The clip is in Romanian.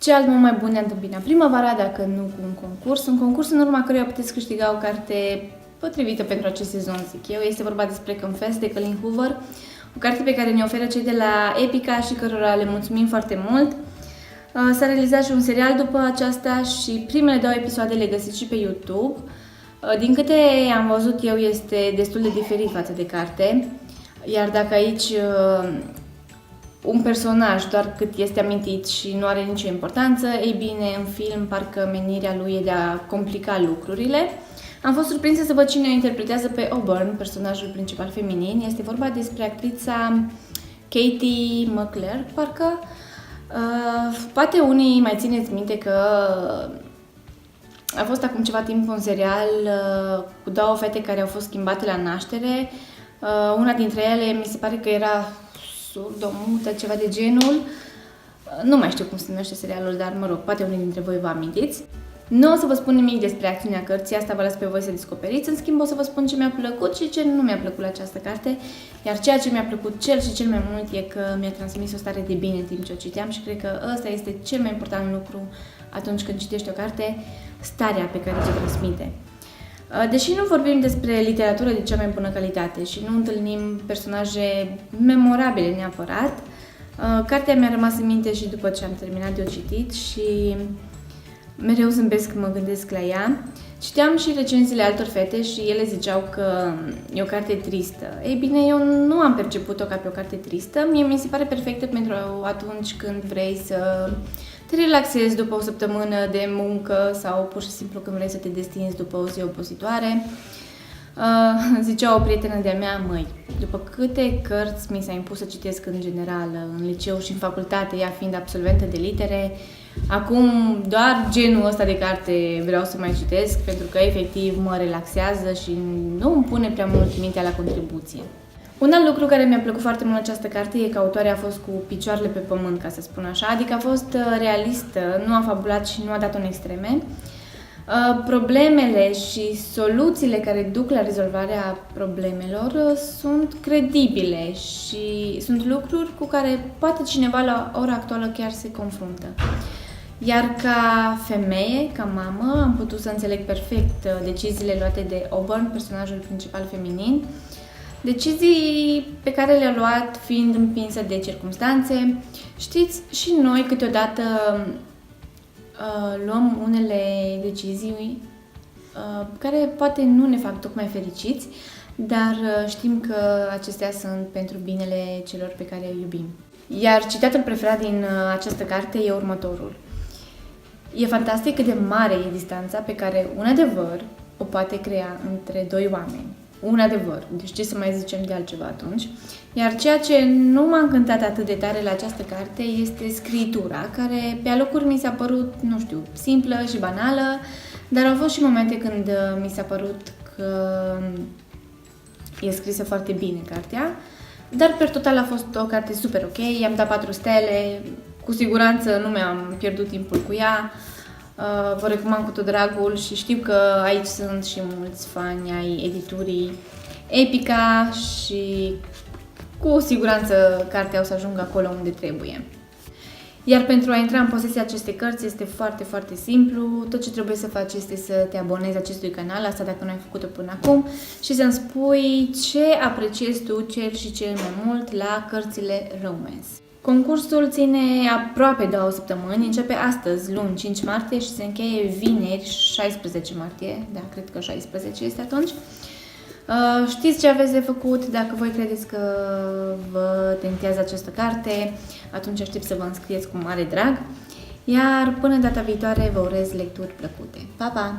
Ce alt mult mai bun de a întâmpina primăvara dacă nu cu un concurs? Un concurs în urma căruia puteți câștiga o carte potrivită pentru acest sezon, zic eu. Este vorba despre Confess de Colleen Hoover, o carte pe care ne oferă cei de la Epica și cărora le mulțumim foarte mult. S-a realizat și un serial după aceasta și primele 2 episoade le găsiți și pe YouTube. Din câte am văzut eu, este destul de diferit față de carte, iar dacă aici un personaj doar cât este amintit și nu are nicio importanță, ei bine, în film parcă menirea lui e de a complica lucrurile. Am fost surprinsă să văd cine o interpretează pe Auburn, personajul principal feminin. Este vorba despre actrița Katie McClure, parcă. Poate unii mai țineți minte că a fost acum ceva timp un serial cu 2 fete care au fost schimbate la naștere. Una dintre ele mi se pare că era surdomută, ceva de genul. Nu mai știu cum se numește serialul, dar mă rog, poate unii dintre voi vă amintiți. Nu o să vă spun nimic despre acțiunea cărții, asta vă las pe voi să descoperiți. În schimb, o să vă spun ce mi-a plăcut și ce nu mi-a plăcut la această carte. Iar ceea ce mi-a plăcut cel mai mult e că mi-a transmis o stare de bine în timp ce o citeam și cred că ăsta este cel mai important lucru atunci când citești o carte, starea pe care ți-o transmite. Deși nu vorbim despre literatură de cea mai bună calitate și nu întâlnim personaje memorabile neapărat, cartea mi-a rămas în minte și după ce am terminat de o citit și mereu zâmbesc când mă gândesc la ea. Citeam și recenziile altor fete și ele ziceau că e o carte tristă. Ei bine, eu nu am perceput-o ca pe o carte tristă. Mie mi se pare perfectă pentru atunci când vrei să te relaxezi după o săptămână de muncă sau pur și simplu când vrei să te destinzi după o zi obositoare. Zicea o prietenă de-a mea, măi, după câte cărți mi s-a impus să citesc în general, în liceu și în facultate, ea fiind absolventă de litere, acum doar genul ăsta de carte vreau să mai citesc pentru că efectiv mă relaxează și nu îmi pune prea mult mintea la contribuție. Un alt lucru care mi-a plăcut foarte mult această carte e că autoarea a fost cu picioarele pe pământ, ca să spun așa, adică a fost realistă, nu a fabulat și nu a dat în extreme. Problemele și soluțiile care duc la rezolvarea problemelor sunt credibile și sunt lucruri cu care poate cineva la ora actuală chiar se confruntă. Iar ca femeie, ca mamă, am putut să înțeleg perfect deciziile luate de Auburn, personajul principal feminin, decizii pe care le-a luat fiind împinsă de circumstanțe. Știți, și noi câteodată luăm unele decizii care poate nu ne fac tocmai fericiți, dar știm că acestea sunt pentru binele celor pe care îi iubim. Iar citatul preferat din această carte e următorul. E fantastic cât de mare e distanța pe care un adevăr o poate crea între 2 oameni. Un adevăr, deci ce să mai zicem de altceva atunci. Iar ceea ce nu m-a încântat atât de tare la această carte este scritura, care pe alocuri mi s-a părut, nu știu, simplă și banală, dar au fost și momente când mi s-a părut că e scrisă foarte bine cartea, dar per total a fost o carte super ok, i-am dat 4 stele, cu siguranță nu mi-am pierdut timpul cu ea. Vă recomand cu tot dragul și știu că aici sunt și mulți fani ai editurii Epica și cu siguranță cartea o să ajungă acolo unde trebuie. Iar pentru a intra în posesia acestei cărți este foarte, foarte simplu. Tot ce trebuie să faci este să te abonezi acestui canal, asta dacă nu ai făcut-o până acum, și să-mi spui ce apreciezi tu cel și cel mai mult la cărțile romance. Concursul ține aproape 2 săptămâni, începe astăzi, luni, 5 martie și se încheie vineri, 16 martie, da, cred că 16 este atunci. Știți ce aveți de făcut, dacă voi credeți că vă tentează această carte, atunci aștept să vă înscrieți cu mare drag, iar până data viitoare vă urez lecturi plăcute. Pa, pa!